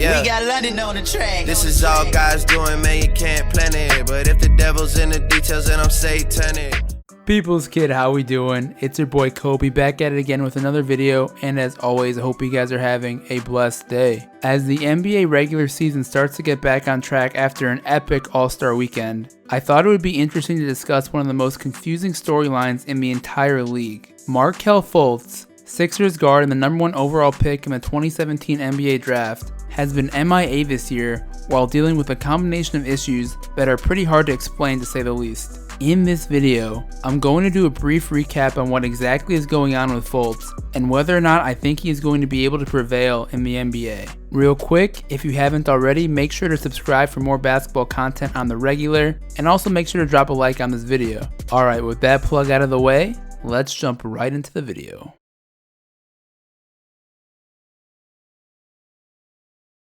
Yeah. We got London on the track. This is all God's doing, man, you can't plan it. But if the devil's in the details, then I'm satanic. People's kid, how we doing? It's your boy Kobe back at it again with another video, and as always, I hope you guys are having a blessed day. As the NBA regular season starts to get back on track after an epic All-Star weekend, I thought it would be interesting to discuss one of the most confusing storylines in the entire league. Markelle Fultz, Sixers guard and the #1 overall pick in the 2017 NBA Draft, has been MIA this year while dealing with a combination of issues that are pretty hard to explain to say the least. In this video, I'm going to do a brief recap on what exactly is going on with Fultz and whether or not I think he is going to be able to prevail in the NBA. Real quick, if you haven't already, make sure to subscribe for more basketball content on the regular, and also make sure to drop a like on this video. Alright, with that plug out of the way, let's jump right into the video.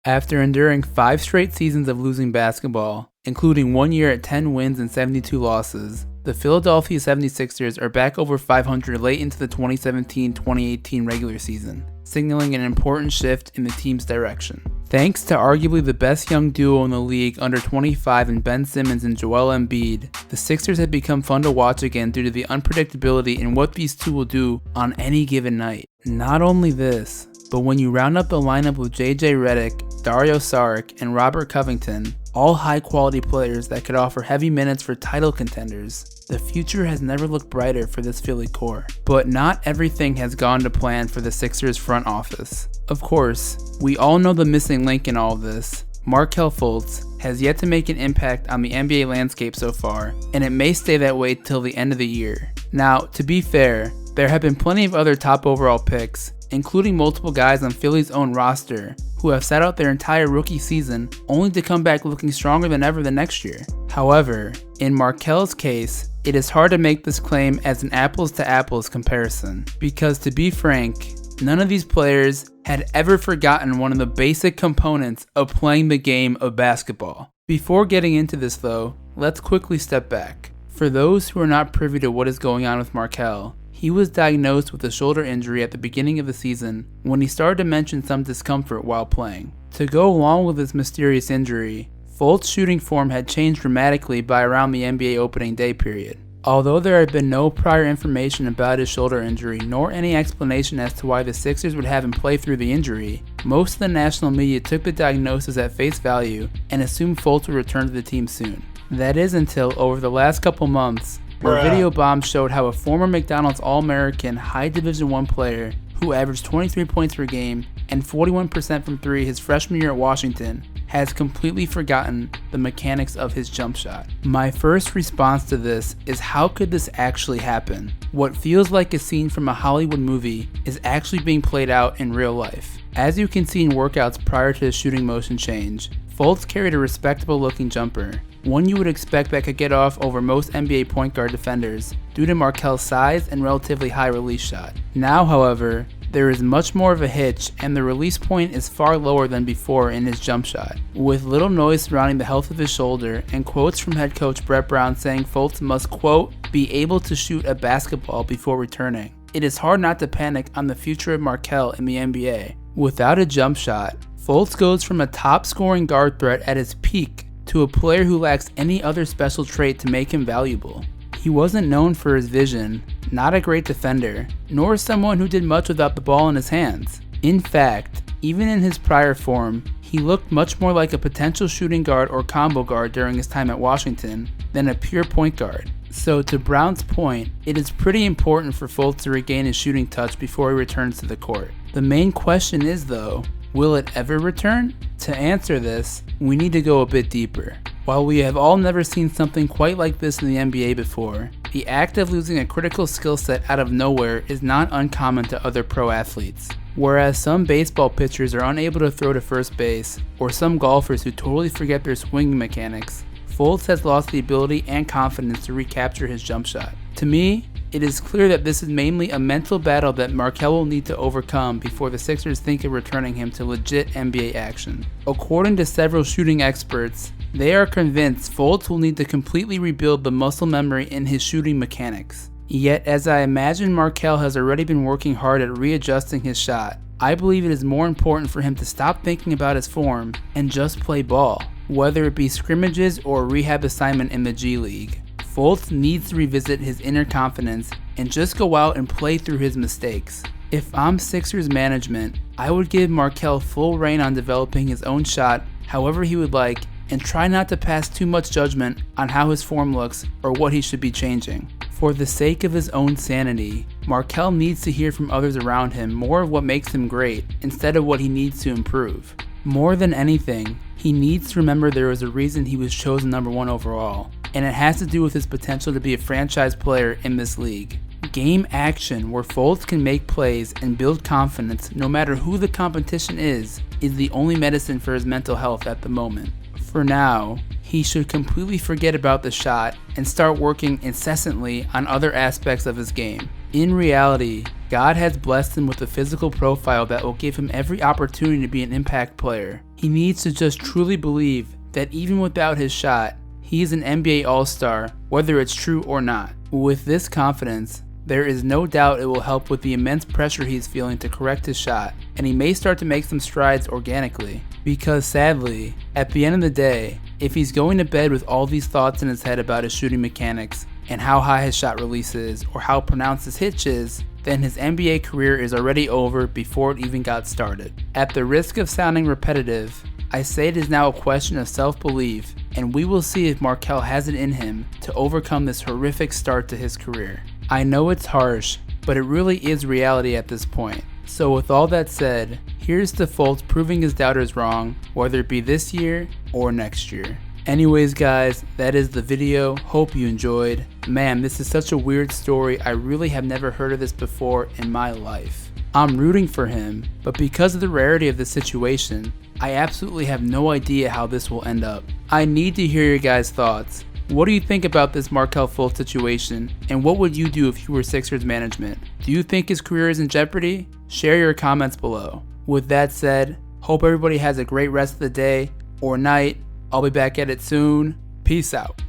After enduring 5 straight seasons of losing basketball, including 1 year at 10 wins and 72 losses, the Philadelphia 76ers are back over 500 late into the 2017-2018 regular season, signaling an important shift in the team's direction. Thanks to arguably the best young duo in the league under 25 in Ben Simmons and Joel Embiid, the Sixers have become fun to watch again due to the unpredictability in what these two will do on any given night. Not only this, but when you round up the lineup with JJ Redick, Dario Saric, and Robert Covington, all high-quality players that could offer heavy minutes for title contenders, the future has never looked brighter for this Philly core. But not everything has gone to plan for the Sixers front office. Of course, we all know the missing link in all of this. Markelle Fultz has yet to make an impact on the NBA landscape so far, and it may stay that way till the end of the year. Now, to be fair, there have been plenty of other top overall picks, including multiple guys on Philly's own roster, who have sat out their entire rookie season only to come back looking stronger than ever the next year. However, in Markelle's case, it is hard to make this claim as an apples to apples comparison, because to be frank, none of these players had ever forgotten one of the basic components of playing the game of basketball. Before getting into this though, let's quickly step back. For those who are not privy to what is going on with Markelle, he was diagnosed with a shoulder injury at the beginning of the season when he started to mention some discomfort while playing. To go along with this mysterious injury, Fultz's shooting form had changed dramatically by around the NBA opening day period. Although there had been no prior information about his shoulder injury nor any explanation as to why the Sixers would have him play through the injury, most of the national media took the diagnosis at face value and assumed Fultz would return to the team soon. That is until over the last couple months, where video bombs showed how a former McDonald's All-American high Division I player who averaged 23 points per game and 41% from 3 his freshman year at Washington has completely forgotten the mechanics of his jump shot. My first response to this is, how could this actually happen? What feels like a scene from a Hollywood movie is actually being played out in real life. As you can see in workouts prior to his shooting motion change, Fultz carried a respectable looking jumper, one you would expect that could get off over most NBA point guard defenders due to Markelle's size and relatively high release shot. Now, however, there is much more of a hitch and the release point is far lower than before in his jump shot, with little noise surrounding the health of his shoulder and quotes from head coach Brett Brown saying Fultz must, quote, be able to shoot a basketball before returning. It is hard not to panic on the future of Markelle in the NBA. Without a jump shot, Fultz goes from a top scoring guard threat at his peak to a player who lacks any other special trait to make him valuable. He wasn't known for his vision, not a great defender, nor someone who did much without the ball in his hands. In fact, even in his prior form, he looked much more like a potential shooting guard or combo guard during his time at Washington than a pure point guard. So to Brown's point, it is pretty important for Fultz to regain his shooting touch before he returns to the court. The main question is though, will it ever return? To answer this, we need to go a bit deeper. While we have all never seen something quite like this in the NBA before, the act of losing a critical skill set out of nowhere is not uncommon to other pro athletes. Whereas some baseball pitchers are unable to throw to first base, or some golfers who totally forget their swinging mechanics, Fultz has lost the ability and confidence to recapture his jump shot. To me, it is clear that this is mainly a mental battle that Markelle will need to overcome before the Sixers think of returning him to legit NBA action. According to several shooting experts, they are convinced Fultz will need to completely rebuild the muscle memory in his shooting mechanics. Yet, as I imagine Markelle has already been working hard at readjusting his shot, I believe it is more important for him to stop thinking about his form and just play ball, whether it be scrimmages or a rehab assignment in the G League. Fultz needs to revisit his inner confidence and just go out and play through his mistakes. If I'm Sixers management, I would give Markelle full reign on developing his own shot however he would like and try not to pass too much judgment on how his form looks or what he should be changing. For the sake of his own sanity, Markelle needs to hear from others around him more of what makes him great instead of what he needs to improve. More than anything, he needs to remember there was a reason he was chosen number 1 overall, and it has to do with his potential to be a franchise player in this league. Game action where Fultz can make plays and build confidence no matter who the competition is the only medicine for his mental health at the moment. For now, he should completely forget about the shot and start working incessantly on other aspects of his game. In reality, God has blessed him with a physical profile that will give him every opportunity to be an impact player. He needs to just truly believe that even without his shot, he is an NBA All-Star, whether it's true or not. With this confidence, there is no doubt it will help with the immense pressure he's feeling to correct his shot, and he may start to make some strides organically. Because sadly, at the end of the day, if he's going to bed with all these thoughts in his head about his shooting mechanics and how high his shot release is or how pronounced his hitch is, then his NBA career is already over before it even got started. At the risk of sounding repetitive, I say it is now a question of self-belief, and we will see if Markelle has it in him to overcome this horrific start to his career. I know it's harsh, but it really is reality at this point. So with all that said, here's to Fultz proving his doubters wrong, whether it be this year or next year. Anyways guys, that is the video. Hope you enjoyed. Man, this is such a weird story. I really have never heard of this before in my life. I'm rooting for him, but because of the rarity of the situation, I absolutely have no idea how this will end up. I need to hear your guys' thoughts. What do you think about this Markelle Fultz situation, and what would you do if you were Sixers management? Do you think his career is in jeopardy? Share your comments below. With that said, hope everybody has a great rest of the day or night. I'll be back at it soon. Peace out.